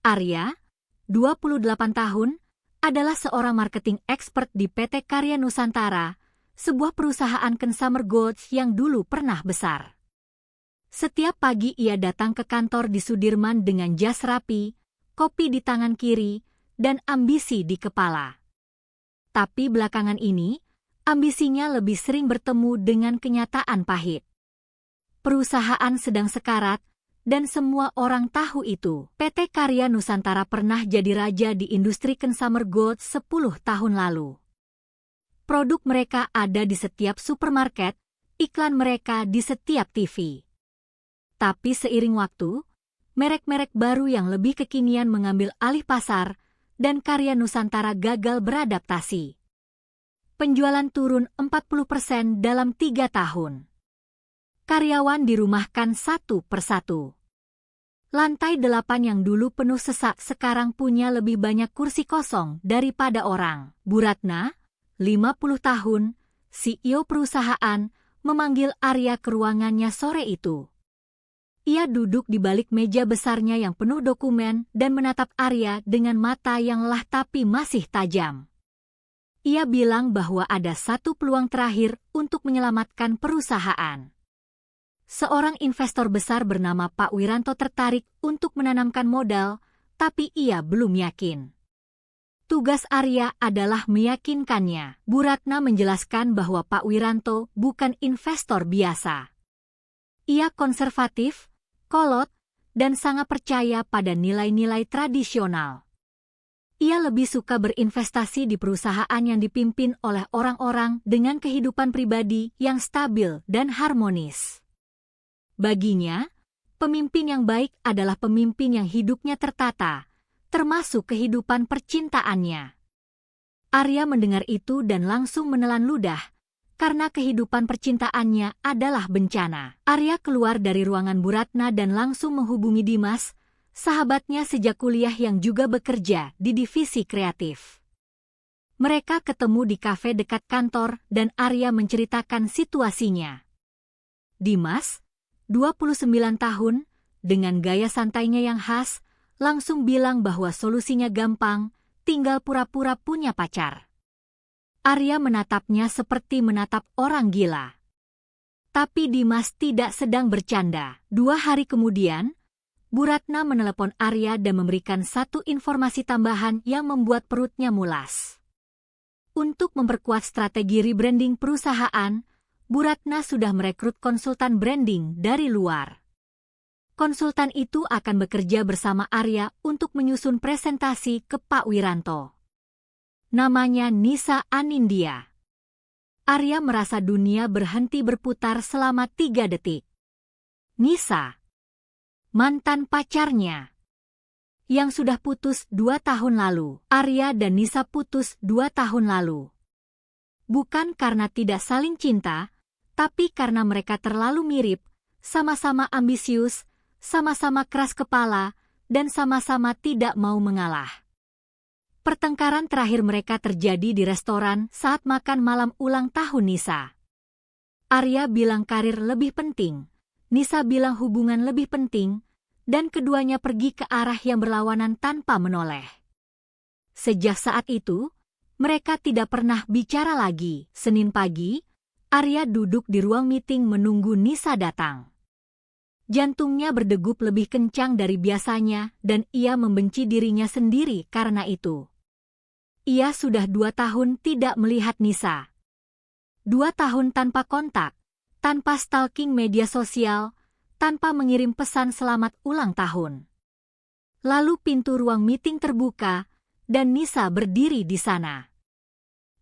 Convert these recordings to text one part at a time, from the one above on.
Arya, 28 tahun, adalah seorang marketing expert di PT Karya Nusantara, sebuah perusahaan consumer goods yang dulu pernah besar. Setiap pagi ia datang ke kantor di Sudirman dengan jas rapi, kopi di tangan kiri, dan ambisi di kepala. Tapi belakangan ini, ambisinya lebih sering bertemu dengan kenyataan pahit. Perusahaan sedang sekarat, dan semua orang tahu itu. PT Karya Nusantara pernah jadi raja di industri consumer goods 10 tahun lalu. Produk mereka ada di setiap supermarket, iklan mereka di setiap TV. Tapi seiring waktu, merek-merek baru yang lebih kekinian mengambil alih pasar, dan Karya Nusantara gagal beradaptasi. Penjualan turun 40% dalam 3 tahun. Karyawan dirumahkan satu persatu. Lantai 8 yang dulu penuh sesak sekarang punya lebih banyak kursi kosong daripada orang. Bu Ratna, 50 tahun, CEO perusahaan, memanggil Arya ke ruangannya sore itu. Ia duduk di balik meja besarnya yang penuh dokumen dan menatap Arya dengan mata yang lelah tapi masih tajam. Ia bilang bahwa ada satu peluang terakhir untuk menyelamatkan perusahaan. Seorang investor besar bernama Pak Wiranto tertarik untuk menanamkan modal, tapi ia belum yakin. Tugas Arya adalah meyakinkannya. Bu Ratna menjelaskan bahwa Pak Wiranto bukan investor biasa. Ia konservatif, kolot, dan sangat percaya pada nilai-nilai tradisional. Ia lebih suka berinvestasi di perusahaan yang dipimpin oleh orang-orang dengan kehidupan pribadi yang stabil dan harmonis. Baginya, pemimpin yang baik adalah pemimpin yang hidupnya tertata, termasuk kehidupan percintaannya. Arya mendengar itu dan langsung menelan ludah, karena kehidupan percintaannya adalah bencana. Arya keluar dari ruangan Bu Ratna dan langsung menghubungi Dimas, sahabatnya sejak kuliah yang juga bekerja di divisi kreatif. Mereka ketemu di kafe dekat kantor dan Arya menceritakan situasinya. Dimas, 29 tahun, dengan gaya santainya yang khas, langsung bilang bahwa solusinya gampang, tinggal pura-pura punya pacar. Arya menatapnya seperti menatap orang gila. Tapi Dimas tidak sedang bercanda. 2 hari kemudian, Bu Ratna menelepon Arya dan memberikan satu informasi tambahan yang membuat perutnya mulas. Untuk memperkuat strategi rebranding perusahaan, Bu Ratna sudah merekrut konsultan branding dari luar. Konsultan itu akan bekerja bersama Arya untuk menyusun presentasi ke Pak Wiranto. Namanya Nisa Anindya. Arya merasa dunia berhenti berputar selama 3 detik. Nisa, mantan pacarnya, yang sudah putus 2 tahun lalu. Arya dan Nisa putus 2 tahun lalu. Bukan karena tidak saling cinta, tapi karena mereka terlalu mirip, sama-sama ambisius, sama-sama keras kepala, dan sama-sama tidak mau mengalah. Pertengkaran terakhir mereka terjadi di restoran saat makan malam ulang tahun Nisa. Arya bilang karir lebih penting, Nisa bilang hubungan lebih penting, dan keduanya pergi ke arah yang berlawanan tanpa menoleh. Sejak saat itu, mereka tidak pernah bicara lagi. Senin pagi, Arya duduk di ruang meeting menunggu Nisa datang. Jantungnya berdegup lebih kencang dari biasanya dan ia membenci dirinya sendiri karena itu. Ia sudah 2 tahun tidak melihat Nisa. 2 tahun tanpa kontak, tanpa stalking media sosial, tanpa mengirim pesan selamat ulang tahun. Lalu pintu ruang meeting terbuka, dan Nisa berdiri di sana.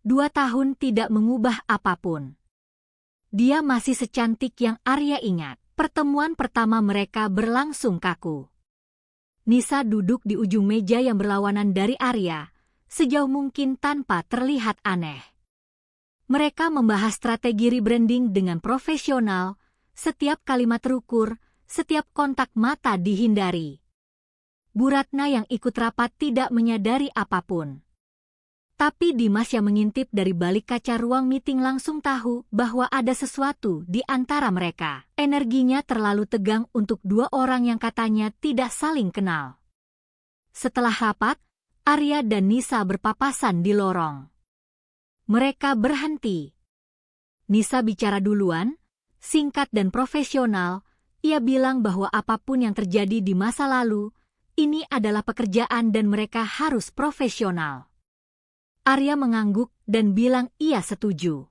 2 tahun tidak mengubah apapun. Dia masih secantik yang Arya ingat. Pertemuan pertama mereka berlangsung kaku. Nisa duduk di ujung meja yang berlawanan dari Arya, sejauh mungkin tanpa terlihat aneh. Mereka membahas strategi rebranding dengan profesional, setiap kalimat terukur, setiap kontak mata dihindari. Bu Ratna yang ikut rapat tidak menyadari apapun. Tapi Dimas yang mengintip dari balik kaca ruang meeting langsung tahu bahwa ada sesuatu di antara mereka. Energinya terlalu tegang untuk 2 orang yang katanya tidak saling kenal. Setelah rapat, Arya dan Nisa berpapasan di lorong. Mereka berhenti. Nisa bicara duluan, singkat dan profesional. Ia bilang bahwa apapun yang terjadi di masa lalu, ini adalah pekerjaan dan mereka harus profesional. Arya mengangguk dan bilang ia setuju.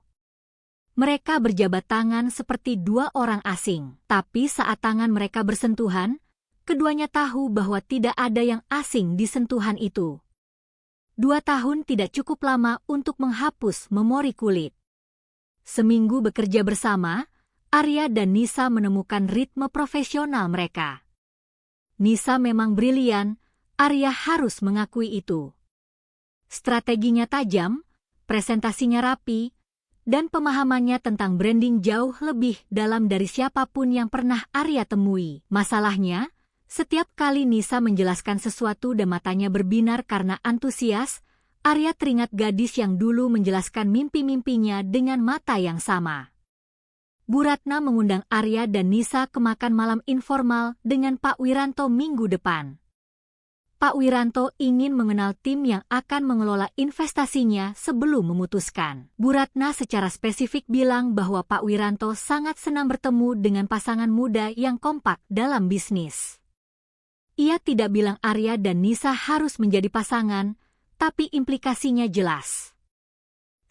Mereka berjabat tangan seperti dua orang asing. Tapi saat tangan mereka bersentuhan, keduanya tahu bahwa tidak ada yang asing di sentuhan itu. 2 tahun tidak cukup lama untuk menghapus memori kulit. Seminggu bekerja bersama, Arya dan Nisa menemukan ritme profesional mereka. Nisa memang brilian, Arya harus mengakui itu. Strateginya tajam, presentasinya rapi, dan pemahamannya tentang branding jauh lebih dalam dari siapapun yang pernah Arya temui. Masalahnya, setiap kali Nisa menjelaskan sesuatu dan matanya berbinar karena antusias, Arya teringat gadis yang dulu menjelaskan mimpi-mimpinya dengan mata yang sama. Bu Ratna mengundang Arya dan Nisa ke makan malam informal dengan Pak Wiranto minggu depan. Pak Wiranto ingin mengenal tim yang akan mengelola investasinya sebelum memutuskan. Bu Ratna secara spesifik bilang bahwa Pak Wiranto sangat senang bertemu dengan pasangan muda yang kompak dalam bisnis. Ia tidak bilang Arya dan Nisa harus menjadi pasangan, tapi implikasinya jelas.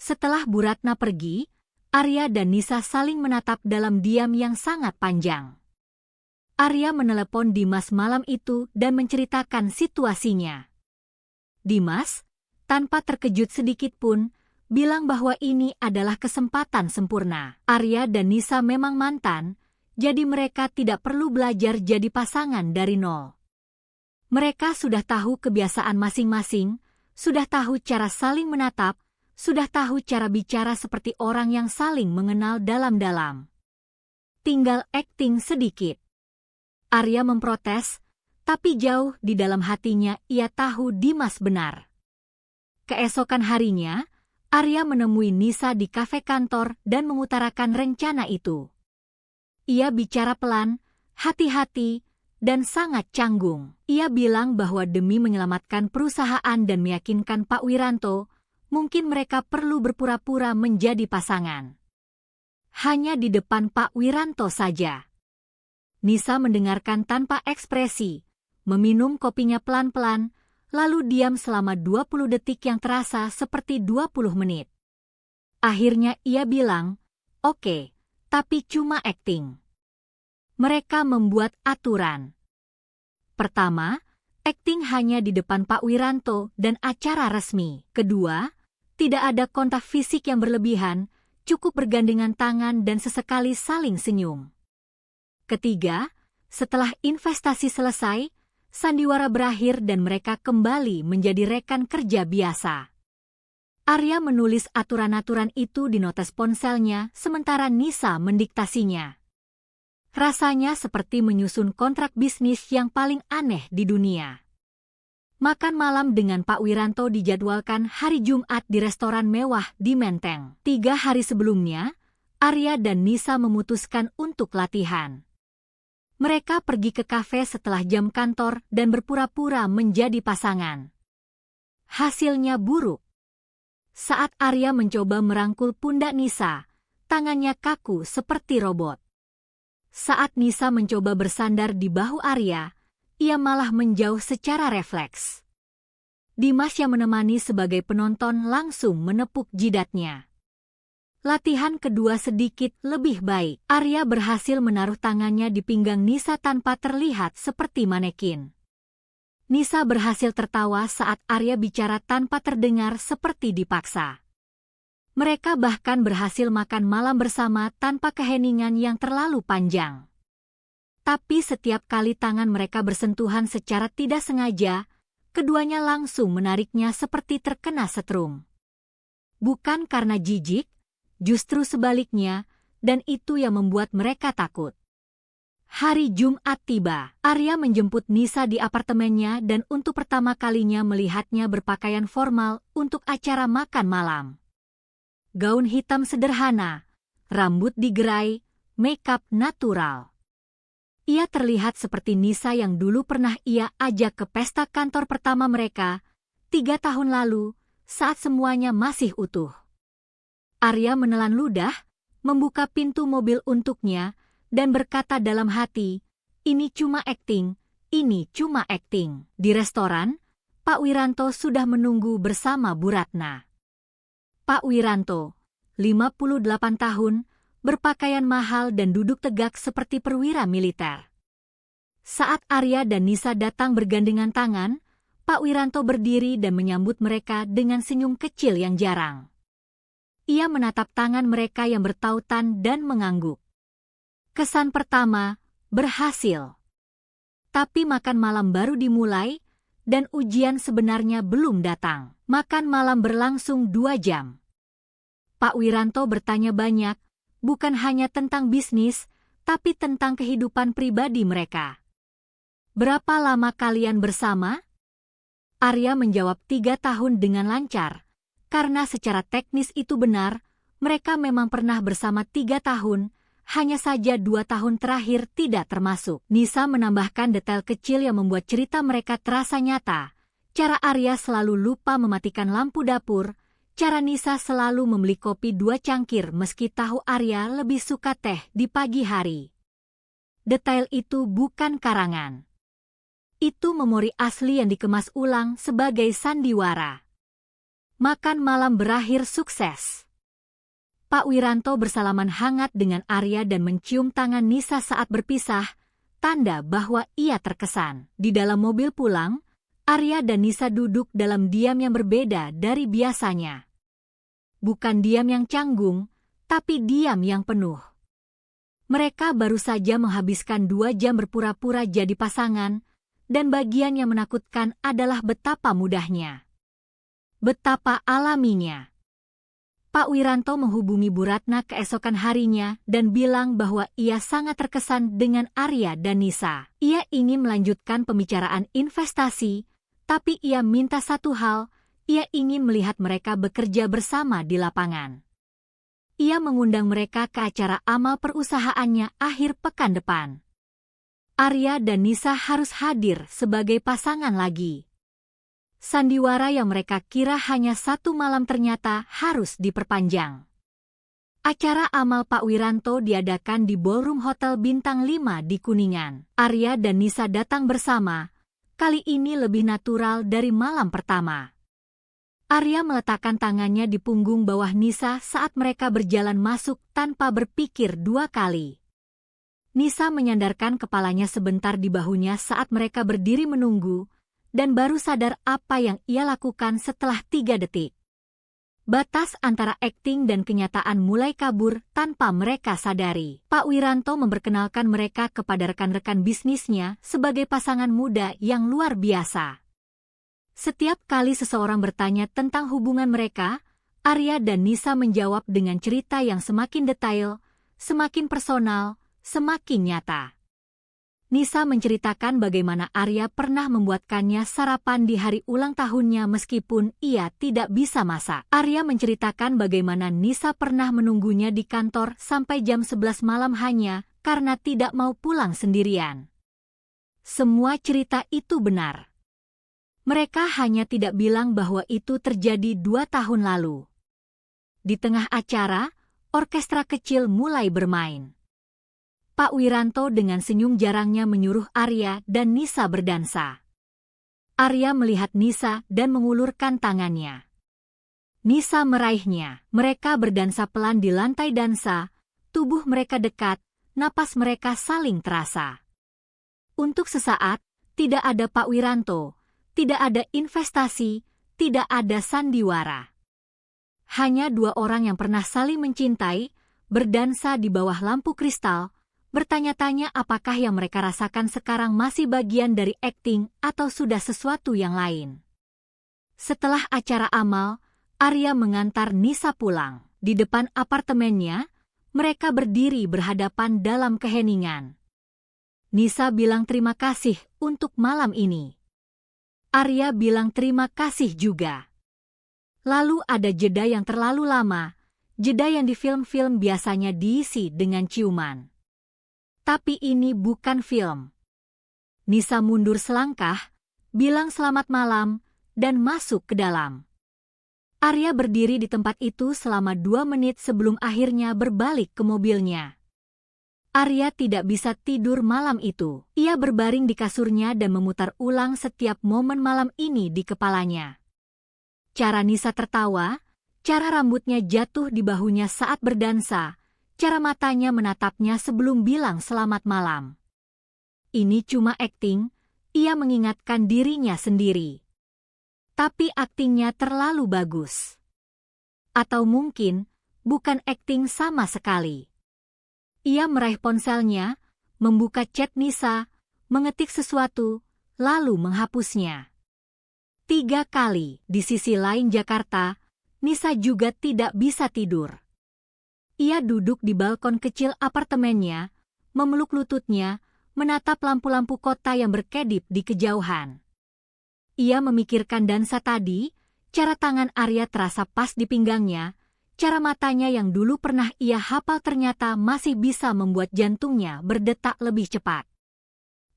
Setelah Bu Ratna pergi, Arya dan Nisa saling menatap dalam diam yang sangat panjang. Arya menelepon Dimas malam itu dan menceritakan situasinya. Dimas, tanpa terkejut sedikit pun, bilang bahwa ini adalah kesempatan sempurna. Arya dan Nisa memang mantan, jadi mereka tidak perlu belajar jadi pasangan dari nol. Mereka sudah tahu kebiasaan masing-masing, sudah tahu cara saling menatap, sudah tahu cara bicara seperti orang yang saling mengenal dalam-dalam. Tinggal akting sedikit. Arya memprotes, tapi jauh di dalam hatinya ia tahu Dimas benar. Keesokan harinya, Arya menemui Nisa di kafe kantor dan mengutarakan rencana itu. Ia bicara pelan, hati-hati, dan sangat canggung. Ia bilang bahwa demi menyelamatkan perusahaan dan meyakinkan Pak Wiranto, mungkin mereka perlu berpura-pura menjadi pasangan. Hanya di depan Pak Wiranto saja. Nisa mendengarkan tanpa ekspresi, meminum kopinya pelan-pelan, lalu diam selama 20 detik yang terasa seperti 20 menit. Akhirnya ia bilang, "Oke, tapi cuma akting." Mereka membuat aturan. Pertama, akting hanya di depan Pak Wiranto dan acara resmi. Kedua, tidak ada kontak fisik yang berlebihan, cukup bergandengan tangan dan sesekali saling senyum. Ketiga, setelah investasi selesai, sandiwara berakhir dan mereka kembali menjadi rekan kerja biasa. Arya menulis aturan-aturan itu di notes ponselnya sementara Nisa mendiktasinya. Rasanya seperti menyusun kontrak bisnis yang paling aneh di dunia. Makan malam dengan Pak Wiranto dijadwalkan hari Jumat di restoran mewah di Menteng. 3 hari sebelumnya, Arya dan Nisa memutuskan untuk latihan. Mereka pergi ke kafe setelah jam kantor dan berpura-pura menjadi pasangan. Hasilnya buruk. Saat Arya mencoba merangkul pundak Nisa, tangannya kaku seperti robot. Saat Nisa mencoba bersandar di bahu Arya, ia malah menjauh secara refleks. Dimas yang menemani sebagai penonton langsung menepuk jidatnya. Latihan kedua sedikit lebih baik. Arya berhasil menaruh tangannya di pinggang Nisa tanpa terlihat seperti manekin. Nisa berhasil tertawa saat Arya bicara tanpa terdengar seperti dipaksa. Mereka bahkan berhasil makan malam bersama tanpa keheningan yang terlalu panjang. Tapi setiap kali tangan mereka bersentuhan secara tidak sengaja, keduanya langsung menariknya seperti terkena setrum. Bukan karena jijik, justru sebaliknya, dan itu yang membuat mereka takut. Hari Jumat tiba. Arya menjemput Nisa di apartemennya dan untuk pertama kalinya melihatnya berpakaian formal untuk acara makan malam. Gaun hitam sederhana, rambut digerai, makeup natural. Ia terlihat seperti Nisa yang dulu pernah ia ajak ke pesta kantor pertama mereka, 3 tahun lalu, saat semuanya masih utuh. Arya menelan ludah, membuka pintu mobil untuknya, dan berkata dalam hati, ini cuma akting, ini cuma akting. Di restoran, Pak Wiranto sudah menunggu bersama Bu Ratna. Pak Wiranto, 58 tahun, berpakaian mahal dan duduk tegak seperti perwira militer. Saat Arya dan Nisa datang bergandengan tangan, Pak Wiranto berdiri dan menyambut mereka dengan senyum kecil yang jarang. Ia menatap tangan mereka yang bertautan dan mengangguk. Kesan pertama, berhasil. Tapi makan malam baru dimulai, dan ujian sebenarnya belum datang. Makan malam berlangsung 2 jam. Pak Wiranto bertanya banyak, bukan hanya tentang bisnis, tapi tentang kehidupan pribadi mereka. Berapa lama kalian bersama? Arya menjawab 3 tahun dengan lancar. Karena secara teknis itu benar, mereka memang pernah bersama 3 tahun, hanya saja 2 tahun terakhir tidak termasuk. Nisa menambahkan detail kecil yang membuat cerita mereka terasa nyata. Cara Arya selalu lupa mematikan lampu dapur, cara Nisa selalu membeli kopi 2 cangkir meski tahu Arya lebih suka teh di pagi hari. Detail itu bukan karangan. Itu memori asli yang dikemas ulang sebagai sandiwara. Makan malam berakhir sukses. Pak Wiranto bersalaman hangat dengan Arya dan mencium tangan Nisa saat berpisah, tanda bahwa ia terkesan. Di dalam mobil pulang, Arya dan Nisa duduk dalam diam yang berbeda dari biasanya. Bukan diam yang canggung, tapi diam yang penuh. Mereka baru saja menghabiskan 2 jam berpura-pura jadi pasangan, dan bagian yang menakutkan adalah betapa mudahnya. Betapa alaminya. Pak Wiranto menghubungi Bu Ratna keesokan harinya dan bilang bahwa ia sangat terkesan dengan Arya dan Nisa. Ia ingin melanjutkan pembicaraan investasi, tapi ia minta satu hal, ia ingin melihat mereka bekerja bersama di lapangan. Ia mengundang mereka ke acara amal perusahaannya akhir pekan depan. Arya dan Nisa harus hadir sebagai pasangan lagi. Sandiwara yang mereka kira hanya 1 malam ternyata harus diperpanjang. Acara amal Pak Wiranto diadakan di Ballroom Hotel Bintang 5 di Kuningan. Arya dan Nisa datang bersama, kali ini lebih natural dari malam pertama. Arya meletakkan tangannya di punggung bawah Nisa saat mereka berjalan masuk tanpa berpikir 2 kali. Nisa menyandarkan kepalanya sebentar di bahunya saat mereka berdiri menunggu, dan baru sadar apa yang ia lakukan setelah 3 detik. Batas antara akting dan kenyataan mulai kabur tanpa mereka sadari. Pak Wiranto memperkenalkan mereka kepada rekan-rekan bisnisnya sebagai pasangan muda yang luar biasa. Setiap kali seseorang bertanya tentang hubungan mereka, Arya dan Nisa menjawab dengan cerita yang semakin detail, semakin personal, semakin nyata. Nisa menceritakan bagaimana Arya pernah membuatkannya sarapan di hari ulang tahunnya meskipun ia tidak bisa masak. Arya menceritakan bagaimana Nisa pernah menunggunya di kantor sampai jam 11 malam hanya karena tidak mau pulang sendirian. Semua cerita itu benar. Mereka hanya tidak bilang bahwa itu terjadi 2 tahun lalu. Di tengah acara, orkestra kecil mulai bermain. Pak Wiranto dengan senyum jarangnya menyuruh Arya dan Nisa berdansa. Arya melihat Nisa dan mengulurkan tangannya. Nisa meraihnya. Mereka berdansa pelan di lantai dansa, tubuh mereka dekat, napas mereka saling terasa. Untuk sesaat, tidak ada Pak Wiranto, tidak ada investasi, tidak ada sandiwara. Hanya 2 orang yang pernah saling mencintai, berdansa di bawah lampu kristal, bertanya-tanya apakah yang mereka rasakan sekarang masih bagian dari akting atau sudah sesuatu yang lain. Setelah acara amal, Arya mengantar Nisa pulang. Di depan apartemennya, mereka berdiri berhadapan dalam keheningan. Nisa bilang terima kasih untuk malam ini. Arya bilang terima kasih juga. Lalu ada jeda yang terlalu lama, jeda yang di film-film biasanya diisi dengan ciuman. Tapi ini bukan film. Nisa mundur selangkah, bilang selamat malam, dan masuk ke dalam. Arya berdiri di tempat itu selama 2 menit sebelum akhirnya berbalik ke mobilnya. Arya tidak bisa tidur malam itu. Ia berbaring di kasurnya dan memutar ulang setiap momen malam ini di kepalanya. Cara Nisa tertawa, cara rambutnya jatuh di bahunya saat berdansa, cara matanya menatapnya sebelum bilang selamat malam. Ini cuma akting, ia mengingatkan dirinya sendiri. Tapi aktingnya terlalu bagus. Atau mungkin, bukan akting sama sekali. Ia meraih ponselnya, membuka chat Nisa, mengetik sesuatu, lalu menghapusnya. 3 kali di sisi lain Jakarta, Nisa juga tidak bisa tidur. Ia duduk di balkon kecil apartemennya, memeluk lututnya, menatap lampu-lampu kota yang berkedip di kejauhan. Ia memikirkan dansa tadi, cara tangan Arya terasa pas di pinggangnya, cara matanya yang dulu pernah ia hafal ternyata masih bisa membuat jantungnya berdetak lebih cepat.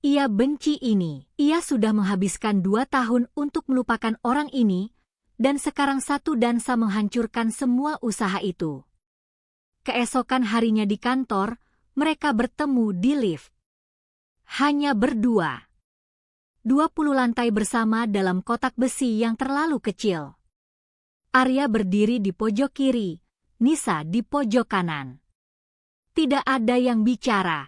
Ia benci ini. Ia sudah menghabiskan 2 tahun untuk melupakan orang ini, dan sekarang satu dansa menghancurkan semua usaha itu. Keesokan harinya di kantor, mereka bertemu di lift. Hanya berdua. 20 lantai bersama dalam kotak besi yang terlalu kecil. Arya berdiri di pojok kiri, Nisa di pojok kanan. Tidak ada yang bicara.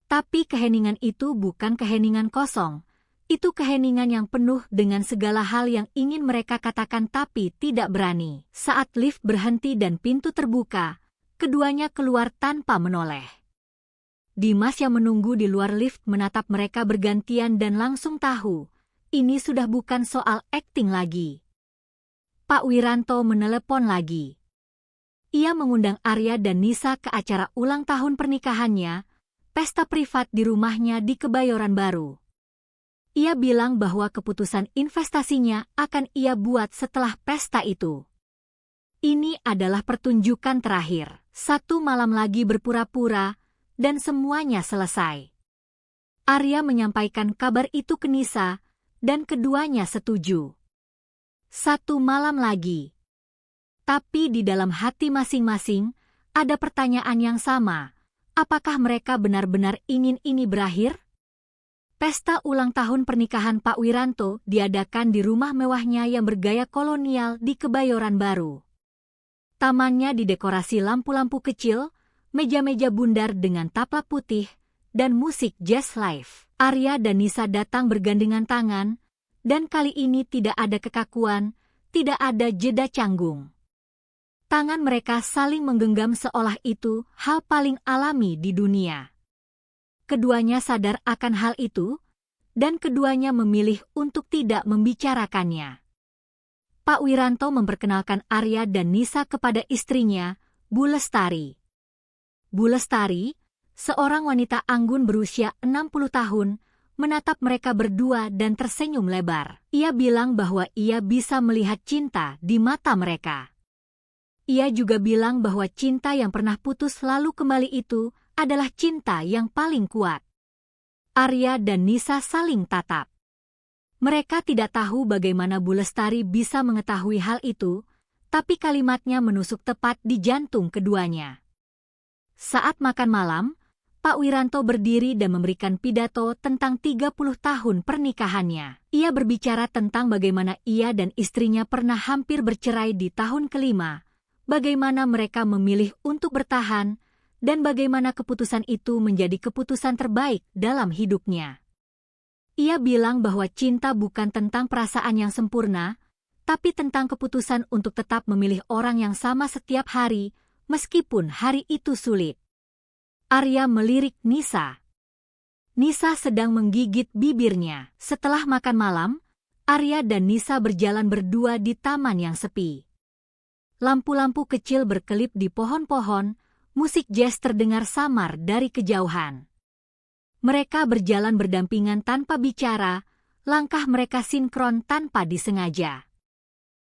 Tapi keheningan itu bukan keheningan kosong. Itu keheningan yang penuh dengan segala hal yang ingin mereka katakan tapi tidak berani. Saat lift berhenti dan pintu terbuka, keduanya keluar tanpa menoleh. Dimas yang menunggu di luar lift menatap mereka bergantian dan langsung tahu, ini sudah bukan soal akting lagi. Pak Wiranto menelepon lagi. Ia mengundang Arya dan Nisa ke acara ulang tahun pernikahannya, pesta privat di rumahnya di Kebayoran Baru. Ia bilang bahwa keputusan investasinya akan ia buat setelah pesta itu. Ini adalah pertunjukan terakhir. 1 malam lagi berpura-pura, dan semuanya selesai. Arya menyampaikan kabar itu ke Nisa, dan keduanya setuju. 1 malam lagi. Tapi di dalam hati masing-masing, ada pertanyaan yang sama. Apakah mereka benar-benar ingin ini berakhir? Pesta ulang tahun pernikahan Pak Wiranto diadakan di rumah mewahnya yang bergaya kolonial di Kebayoran Baru. Tamannya didekorasi lampu-lampu kecil, meja-meja bundar dengan taplak putih, dan musik jazz live. Arya dan Nisa datang bergandengan tangan, dan kali ini tidak ada kekakuan, tidak ada jeda canggung. Tangan mereka saling menggenggam seolah itu hal paling alami di dunia. Keduanya sadar akan hal itu, dan keduanya memilih untuk tidak membicarakannya. Pak Wiranto memperkenalkan Arya dan Nisa kepada istrinya, Bu Lestari. Bu Lestari, seorang wanita anggun berusia 60 tahun, menatap mereka berdua dan tersenyum lebar. Ia bilang bahwa ia bisa melihat cinta di mata mereka. Ia juga bilang bahwa cinta yang pernah putus lalu kembali itu adalah cinta yang paling kuat. Arya dan Nisa saling tatap. Mereka tidak tahu bagaimana Bu Lestari bisa mengetahui hal itu, tapi kalimatnya menusuk tepat di jantung keduanya. Saat makan malam, Pak Wiranto berdiri dan memberikan pidato tentang 30 tahun pernikahannya. Ia berbicara tentang bagaimana ia dan istrinya pernah hampir bercerai di tahun kelima, bagaimana mereka memilih untuk bertahan, dan bagaimana keputusan itu menjadi keputusan terbaik dalam hidupnya. Ia bilang bahwa cinta bukan tentang perasaan yang sempurna, tapi tentang keputusan untuk tetap memilih orang yang sama setiap hari, meskipun hari itu sulit. Arya melirik Nisa. Nisa sedang menggigit bibirnya. Setelah makan malam, Arya dan Nisa berjalan berdua di taman yang sepi. Lampu-lampu kecil berkelip di pohon-pohon, musik jazz terdengar samar dari kejauhan. Mereka berjalan berdampingan tanpa bicara, langkah mereka sinkron tanpa disengaja.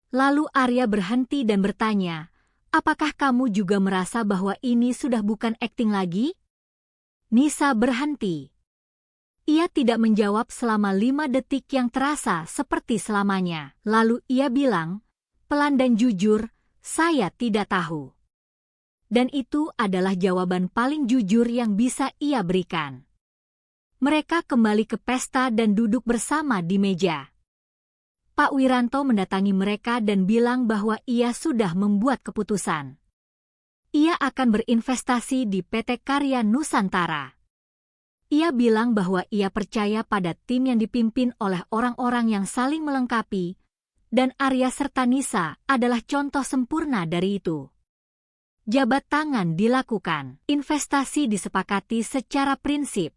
Lalu Arya berhenti dan bertanya, "Apakah kamu juga merasa bahwa ini sudah bukan akting lagi?" Nisa berhenti. Ia tidak menjawab selama 5 detik yang terasa seperti selamanya. Lalu ia bilang, pelan dan jujur, saya tidak tahu. Dan itu adalah jawaban paling jujur yang bisa ia berikan. Mereka kembali ke pesta dan duduk bersama di meja. Pak Wiranto mendatangi mereka dan bilang bahwa ia sudah membuat keputusan. Ia akan berinvestasi di PT Karya Nusantara. Ia bilang bahwa ia percaya pada tim yang dipimpin oleh orang-orang yang saling melengkapi, dan Arya serta Nisa adalah contoh sempurna dari itu. Jabat tangan dilakukan, investasi disepakati secara prinsip.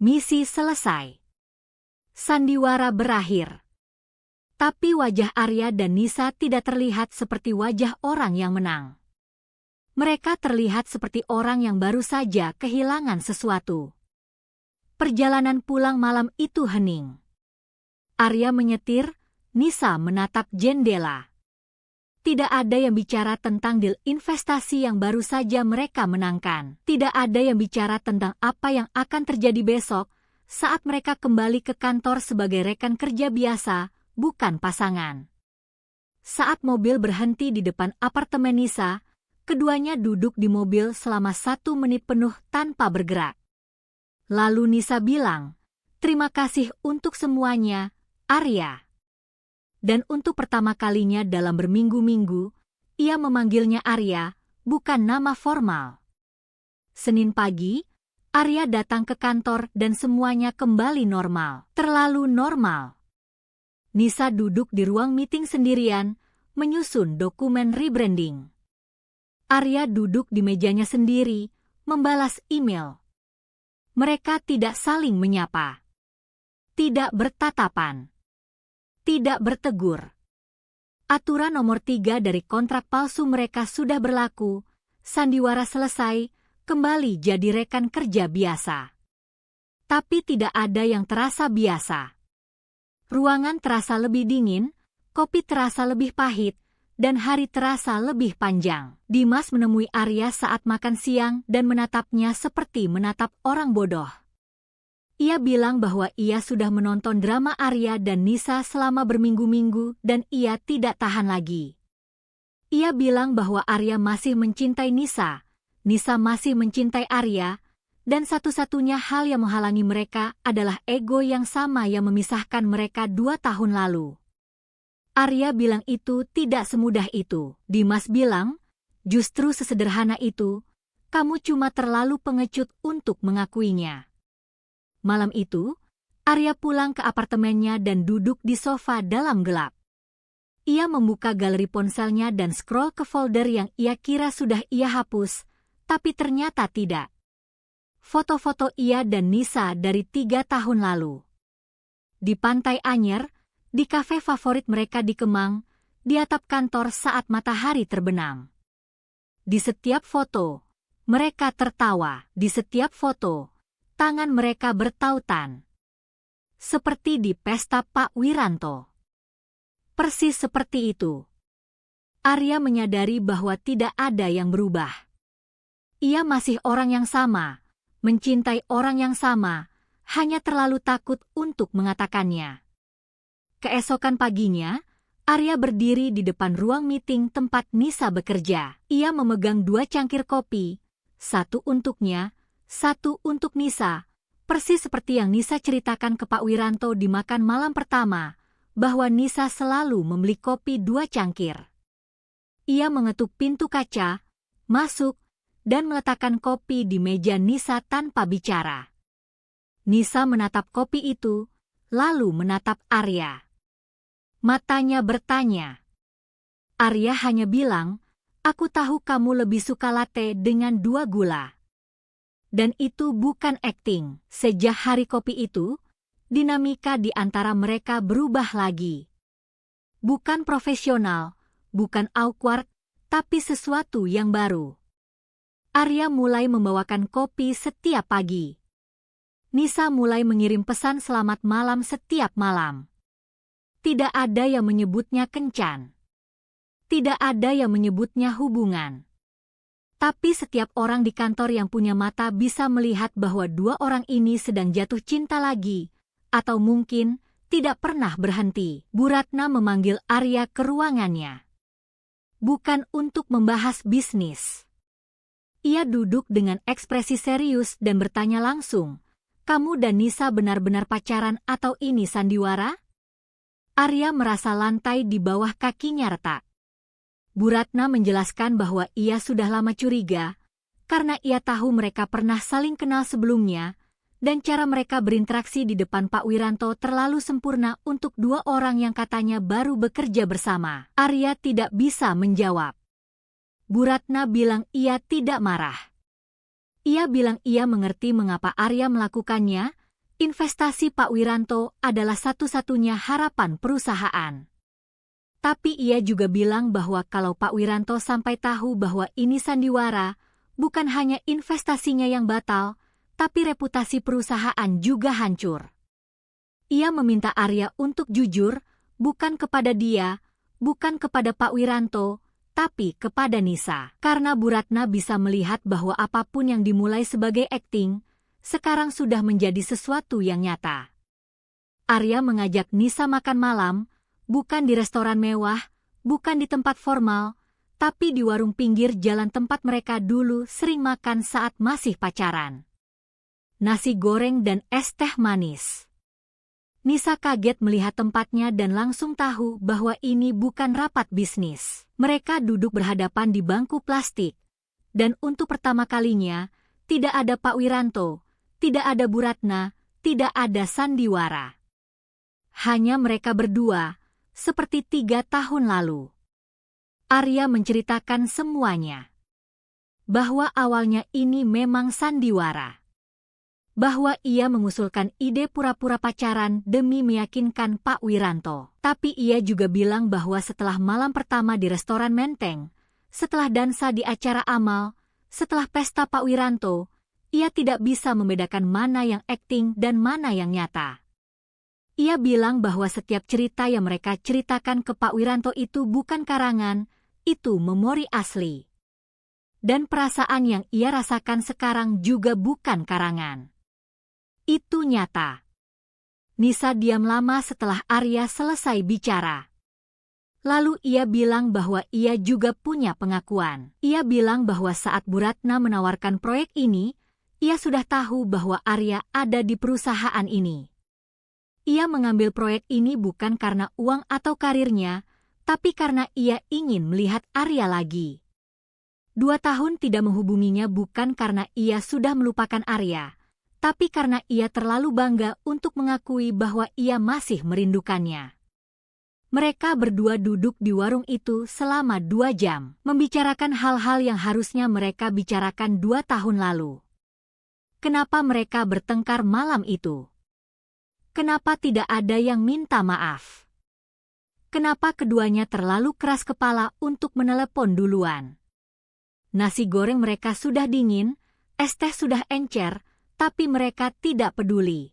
Misi selesai. Sandiwara berakhir. Tapi wajah Arya dan Nisa tidak terlihat seperti wajah orang yang menang. Mereka terlihat seperti orang yang baru saja kehilangan sesuatu. Perjalanan pulang malam itu hening. Arya menyetir, Nisa menatap jendela. Tidak ada yang bicara tentang deal investasi yang baru saja mereka menangkan. Tidak ada yang bicara tentang apa yang akan terjadi besok saat mereka kembali ke kantor sebagai rekan kerja biasa, bukan pasangan. Saat mobil berhenti di depan apartemen Nisa, keduanya duduk di mobil selama 1 menit penuh tanpa bergerak. Lalu Nisa bilang, terima kasih untuk semuanya, Arya. Dan untuk pertama kalinya dalam berminggu-minggu, ia memanggilnya Arya, bukan nama formal. Senin pagi, Arya datang ke kantor dan semuanya kembali normal. Terlalu normal. Nisa duduk di ruang meeting sendirian, menyusun dokumen rebranding. Arya duduk di mejanya sendiri, membalas email. Mereka tidak saling menyapa. Tidak bertatapan. Tidak bertegur. Aturan nomor 3 dari kontrak palsu mereka sudah berlaku, sandiwara selesai, kembali jadi rekan kerja biasa. Tapi tidak ada yang terasa biasa. Ruangan terasa lebih dingin, kopi terasa lebih pahit, dan hari terasa lebih panjang. Dimas menemui Arya saat makan siang dan menatapnya seperti menatap orang bodoh. Ia bilang bahwa ia sudah menonton drama Arya dan Nisa selama berminggu-minggu dan ia tidak tahan lagi. Ia bilang bahwa Arya masih mencintai Nisa, Nisa masih mencintai Arya, dan satu-satunya hal yang menghalangi mereka adalah ego yang sama yang memisahkan mereka 2 tahun lalu. Arya bilang itu tidak semudah itu. Dimas bilang, justru sesederhana itu, kamu cuma terlalu pengecut untuk mengakuinya. Malam itu, Arya pulang ke apartemennya dan duduk di sofa dalam gelap. Ia membuka galeri ponselnya dan scroll ke folder yang ia kira sudah ia hapus, tapi ternyata tidak. Foto-foto ia dan Nisa dari 3 tahun lalu. Di Pantai Anyer, di kafe favorit mereka di Kemang, di atap kantor saat matahari terbenam. Di setiap foto, mereka tertawa. Di setiap foto, tangan mereka bertautan. Seperti di pesta Pak Wiranto. Persis seperti itu. Arya menyadari bahwa tidak ada yang berubah. Ia masih orang yang sama, mencintai orang yang sama, hanya terlalu takut untuk mengatakannya. Keesokan paginya, Arya berdiri di depan ruang meeting tempat Nisa bekerja. Ia memegang 2 cangkir kopi, 1 untuknya, 1 untuk Nisa, persis seperti yang Nisa ceritakan ke Pak Wiranto di makan malam pertama, bahwa Nisa selalu membeli kopi 2 cangkir. Ia mengetuk pintu kaca, masuk, dan meletakkan kopi di meja Nisa tanpa bicara. Nisa menatap kopi itu, lalu menatap Arya. Matanya bertanya. Arya hanya bilang, aku tahu kamu lebih suka latte dengan 2 gula. Dan itu bukan akting. Sejak hari kopi itu, dinamika di antara mereka berubah lagi. Bukan profesional, bukan awkward, tapi sesuatu yang baru. Arya mulai membawakan kopi setiap pagi. Nisa mulai mengirim pesan selamat malam setiap malam. Tidak ada yang menyebutnya kencan. Tidak ada yang menyebutnya hubungan. Tapi setiap orang di kantor yang punya mata bisa melihat bahwa dua orang ini sedang jatuh cinta lagi, atau mungkin tidak pernah berhenti. Bu Ratna memanggil Arya ke ruangannya. Bukan untuk membahas bisnis. Ia duduk dengan ekspresi serius dan bertanya langsung, "Kamu dan Nisa benar-benar pacaran atau ini sandiwara?" Arya merasa lantai di bawah kakinya retak. Bu Ratna menjelaskan bahwa ia sudah lama curiga, karena ia tahu mereka pernah saling kenal sebelumnya, dan cara mereka berinteraksi di depan Pak Wiranto terlalu sempurna untuk dua orang yang katanya baru bekerja bersama. Arya tidak bisa menjawab. Bu Ratna bilang ia tidak marah. Ia bilang ia mengerti mengapa Arya melakukannya. Investasi Pak Wiranto adalah satu-satunya harapan perusahaan. Tapi ia juga bilang bahwa kalau Pak Wiranto sampai tahu bahwa ini sandiwara, bukan hanya investasinya yang batal, tapi reputasi perusahaan juga hancur. Ia meminta Arya untuk jujur, bukan kepada dia, bukan kepada Pak Wiranto, tapi kepada Nisa. Karena Bu Ratna bisa melihat bahwa apapun yang dimulai sebagai akting, sekarang sudah menjadi sesuatu yang nyata. Arya mengajak Nisa makan malam, bukan di restoran mewah, bukan di tempat formal, tapi di warung pinggir jalan tempat mereka dulu sering makan saat masih pacaran. Nasi goreng dan es teh manis. Nisa kaget melihat tempatnya dan langsung tahu bahwa ini bukan rapat bisnis. Mereka duduk berhadapan di bangku plastik. Dan untuk pertama kalinya, tidak ada Pak Wiranto, tidak ada Bu Ratna, tidak ada sandiwara. Hanya mereka berdua, seperti 3 tahun lalu. Arya menceritakan semuanya. Bahwa awalnya ini memang sandiwara. Bahwa ia mengusulkan ide pura-pura pacaran demi meyakinkan Pak Wiranto. Tapi ia juga bilang bahwa setelah malam pertama di restoran Menteng, setelah dansa di acara amal, setelah pesta Pak Wiranto, ia tidak bisa membedakan mana yang akting dan mana yang nyata. Ia bilang bahwa setiap cerita yang mereka ceritakan ke Pak Wiranto itu bukan karangan, itu memori asli. Dan perasaan yang ia rasakan sekarang juga bukan karangan. Itu nyata. Nisa diam lama setelah Arya selesai bicara. Lalu ia bilang bahwa ia juga punya pengakuan. Ia bilang bahwa saat Bu Ratna menawarkan proyek ini, ia sudah tahu bahwa Arya ada di perusahaan ini. Ia mengambil proyek ini bukan karena uang atau karirnya, tapi karena ia ingin melihat Arya lagi. 2 tahun tidak menghubunginya bukan karena ia sudah melupakan Arya, tapi karena ia terlalu bangga untuk mengakui bahwa ia masih merindukannya. Mereka berdua duduk di warung itu selama 2 jam, membicarakan hal-hal yang harusnya mereka bicarakan 2 tahun lalu. Kenapa mereka bertengkar malam itu? Kenapa tidak ada yang minta maaf? Kenapa keduanya terlalu keras kepala untuk menelepon duluan? Nasi goreng mereka sudah dingin, es teh sudah encer, tapi mereka tidak peduli.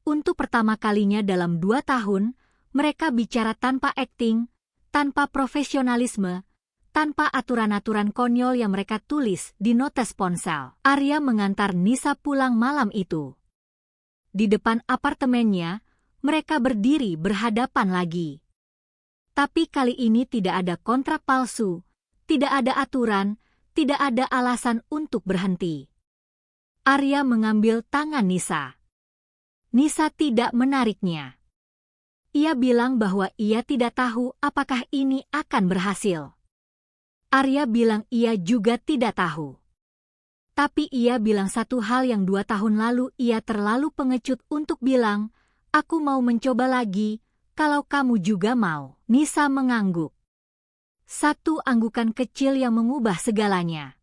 Untuk pertama kalinya dalam 2 tahun, mereka bicara tanpa akting, tanpa profesionalisme, tanpa aturan-aturan konyol yang mereka tulis di notes ponsel. Arya mengantar Nisa pulang malam itu. Di depan apartemennya, mereka berdiri berhadapan lagi. Tapi kali ini tidak ada kontrak palsu, tidak ada aturan, tidak ada alasan untuk berhenti. Arya mengambil tangan Nisa. Nisa tidak menariknya. Ia bilang bahwa ia tidak tahu apakah ini akan berhasil. Arya bilang ia juga tidak tahu. Tapi ia bilang satu hal yang 2 tahun lalu ia terlalu pengecut untuk bilang, "Aku mau mencoba lagi, kalau kamu juga mau." Nisa mengangguk. Satu anggukan kecil yang mengubah segalanya.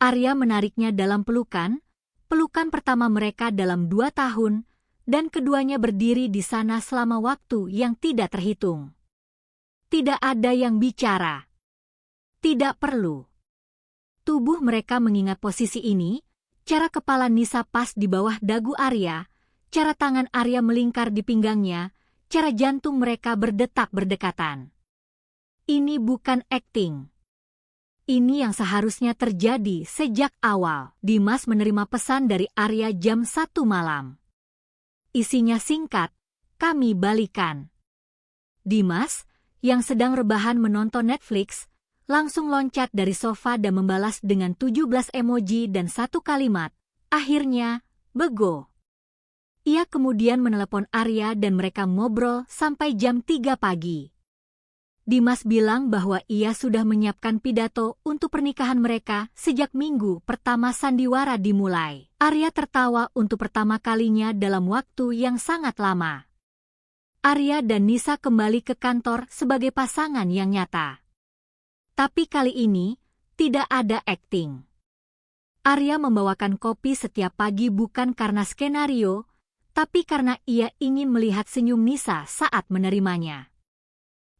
Arya menariknya dalam pelukan pertama mereka dalam 2 tahun, dan keduanya berdiri di sana selama waktu yang tidak terhitung. Tidak ada yang bicara. Tidak perlu. Tubuh mereka mengingat posisi ini, cara kepala Nisa pas di bawah dagu Arya, cara tangan Arya melingkar di pinggangnya, cara jantung mereka berdetak berdekatan. Ini bukan akting. Ini yang seharusnya terjadi sejak awal. Dimas menerima pesan dari Arya jam 1 malam. Isinya singkat, "Kami balikan." Dimas, yang sedang rebahan menonton Netflix, langsung loncat dari sofa dan membalas dengan 17 emoji dan satu kalimat, "Akhirnya, bego." Ia kemudian menelepon Arya dan mereka ngobrol sampai jam 3 pagi. Dimas bilang bahwa ia sudah menyiapkan pidato untuk pernikahan mereka sejak minggu pertama sandiwara dimulai. Arya tertawa untuk pertama kalinya dalam waktu yang sangat lama. Arya dan Nisa kembali ke kantor sebagai pasangan yang nyata. Tapi kali ini, tidak ada akting. Arya membawakan kopi setiap pagi bukan karena skenario, tapi karena ia ingin melihat senyum Nisa saat menerimanya.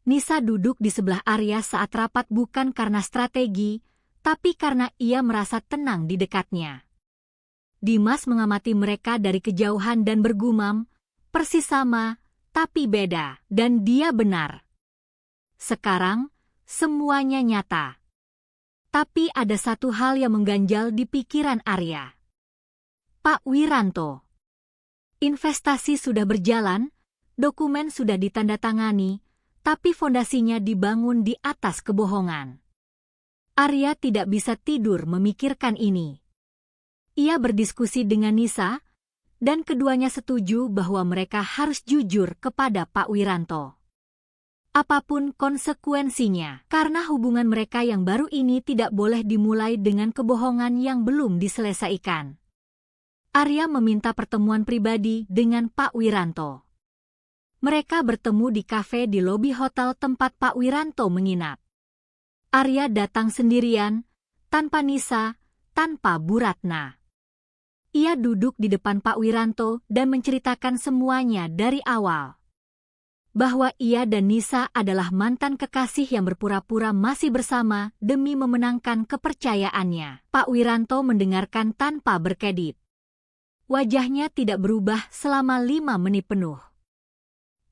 Nisa duduk di sebelah Arya saat rapat bukan karena strategi, tapi karena ia merasa tenang di dekatnya. Dimas mengamati mereka dari kejauhan dan bergumam, "Persis sama, tapi beda." Dan dia benar. Sekarang, semuanya nyata. Tapi ada satu hal yang mengganjal di pikiran Arya. Pak Wiranto. Investasi sudah berjalan, dokumen sudah ditandatangani, tapi fondasinya dibangun di atas kebohongan. Arya tidak bisa tidur memikirkan ini. Ia berdiskusi dengan Nisa, dan keduanya setuju bahwa mereka harus jujur kepada Pak Wiranto. Apapun konsekuensinya, karena hubungan mereka yang baru ini tidak boleh dimulai dengan kebohongan yang belum diselesaikan. Arya meminta pertemuan pribadi dengan Pak Wiranto. Mereka bertemu di kafe di lobi hotel tempat Pak Wiranto menginap. Arya datang sendirian, tanpa Nisa, tanpa Bu Ratna. Ia duduk di depan Pak Wiranto dan menceritakan semuanya dari awal. Bahwa ia dan Nisa adalah mantan kekasih yang berpura-pura masih bersama demi memenangkan kepercayaannya. Pak Wiranto mendengarkan tanpa berkedip. Wajahnya tidak berubah selama 5 menit penuh.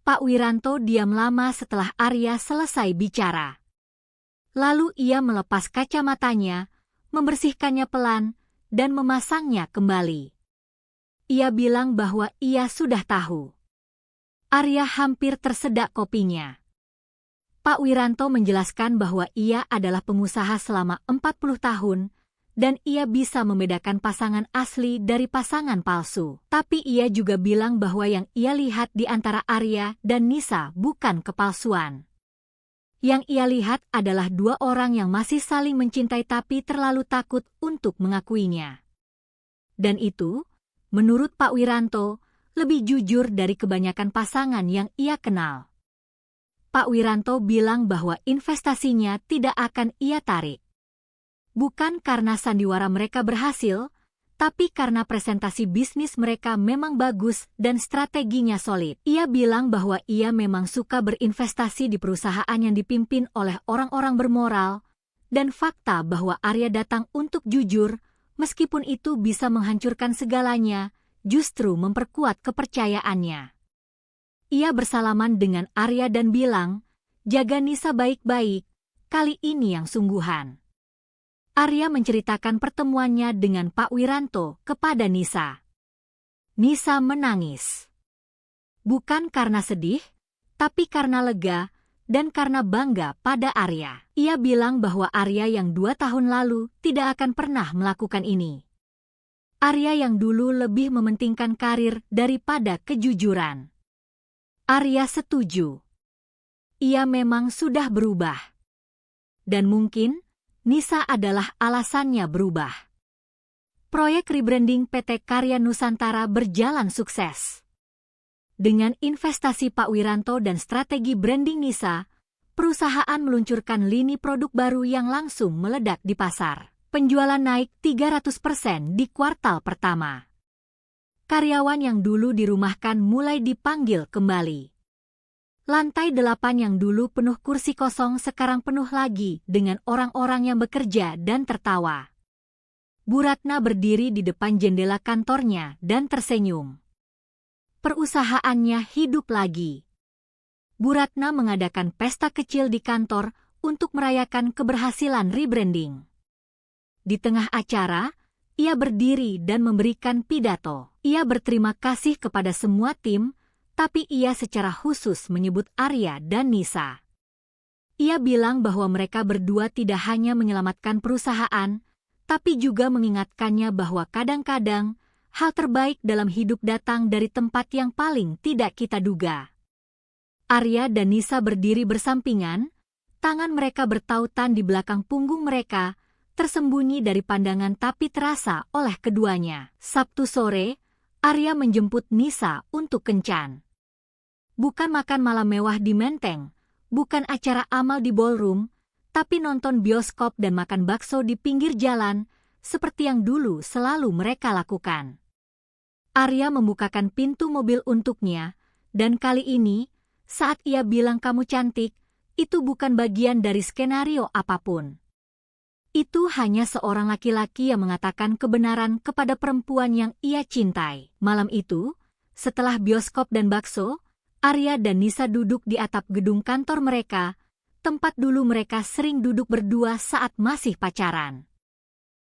Pak Wiranto diam lama setelah Arya selesai bicara. Lalu ia melepas kacamatanya, membersihkannya pelan, dan memasangnya kembali. Ia bilang bahwa ia sudah tahu. Arya hampir tersedak kopinya. Pak Wiranto menjelaskan bahwa ia adalah pengusaha selama 40 tahun, dan ia bisa membedakan pasangan asli dari pasangan palsu. Tapi ia juga bilang bahwa yang ia lihat di antara Arya dan Nisa bukan kepalsuan. Yang ia lihat adalah 2 orang yang masih saling mencintai tapi terlalu takut untuk mengakuinya. Dan itu, menurut Pak Wiranto, lebih jujur dari kebanyakan pasangan yang ia kenal. Pak Wiranto bilang bahwa investasinya tidak akan ia tarik. Bukan karena sandiwara mereka berhasil, tapi karena presentasi bisnis mereka memang bagus dan strateginya solid. Ia bilang bahwa ia memang suka berinvestasi di perusahaan yang dipimpin oleh orang-orang bermoral, dan fakta bahwa Arya datang untuk jujur, meskipun itu bisa menghancurkan segalanya, justru memperkuat kepercayaannya. Ia bersalaman dengan Arya dan bilang, "Jaga Nisa baik-baik, kali ini yang sungguhan." Arya menceritakan pertemuannya dengan Pak Wiranto kepada Nisa. Nisa menangis. Bukan karena sedih, tapi karena lega dan karena bangga pada Arya. Ia bilang bahwa Arya yang 2 tahun lalu tidak akan pernah melakukan ini. Arya yang dulu lebih mementingkan karir daripada kejujuran. Arya setuju. Ia memang sudah berubah. Dan mungkin Nisa adalah alasannya berubah. Proyek rebranding PT Karya Nusantara berjalan sukses. Dengan investasi Pak Wiranto dan strategi branding Nisa, perusahaan meluncurkan lini produk baru yang langsung meledak di pasar. Penjualan naik 300% di kuartal pertama. Karyawan yang dulu dirumahkan mulai dipanggil kembali. Lantai 8 yang dulu penuh kursi kosong sekarang penuh lagi dengan orang-orang yang bekerja dan tertawa. Bu Ratna berdiri di depan jendela kantornya dan tersenyum. Perusahaannya hidup lagi. Bu Ratna mengadakan pesta kecil di kantor untuk merayakan keberhasilan rebranding. Di tengah acara, ia berdiri dan memberikan pidato. Ia berterima kasih kepada semua tim, tapi ia secara khusus menyebut Arya dan Nisa. Ia bilang bahwa mereka berdua tidak hanya menyelamatkan perusahaan, tapi juga mengingatkannya bahwa kadang-kadang hal terbaik dalam hidup datang dari tempat yang paling tidak kita duga. Arya dan Nisa berdiri bersampingan, tangan mereka bertautan di belakang punggung mereka, tersembunyi dari pandangan tapi terasa oleh keduanya. Sabtu sore, Arya menjemput Nisa untuk kencan. Bukan makan malam mewah di Menteng, bukan acara amal di ballroom, tapi nonton bioskop dan makan bakso di pinggir jalan, seperti yang dulu selalu mereka lakukan. Arya membukakan pintu mobil untuknya, dan kali ini, saat ia bilang kamu cantik, itu bukan bagian dari skenario apapun. Itu hanya seorang laki-laki yang mengatakan kebenaran kepada perempuan yang ia cintai. Malam itu, setelah bioskop dan bakso, Arya dan Nisa duduk di atap gedung kantor mereka, tempat dulu mereka sering duduk berdua saat masih pacaran.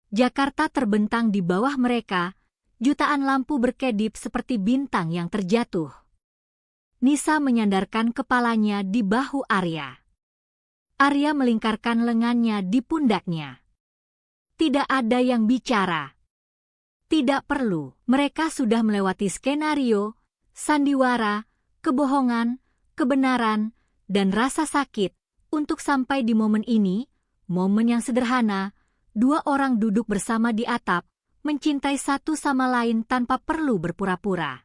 Jakarta terbentang di bawah mereka, jutaan lampu berkedip seperti bintang yang terjatuh. Nisa menyandarkan kepalanya di bahu Arya. Arya melingkarkan lengannya di pundaknya. Tidak ada yang bicara. Tidak perlu, mereka sudah melewati skenario, sandiwara, kebohongan, kebenaran, dan rasa sakit, untuk sampai di momen ini, momen yang sederhana, dua orang duduk bersama di atap, mencintai satu sama lain tanpa perlu berpura-pura.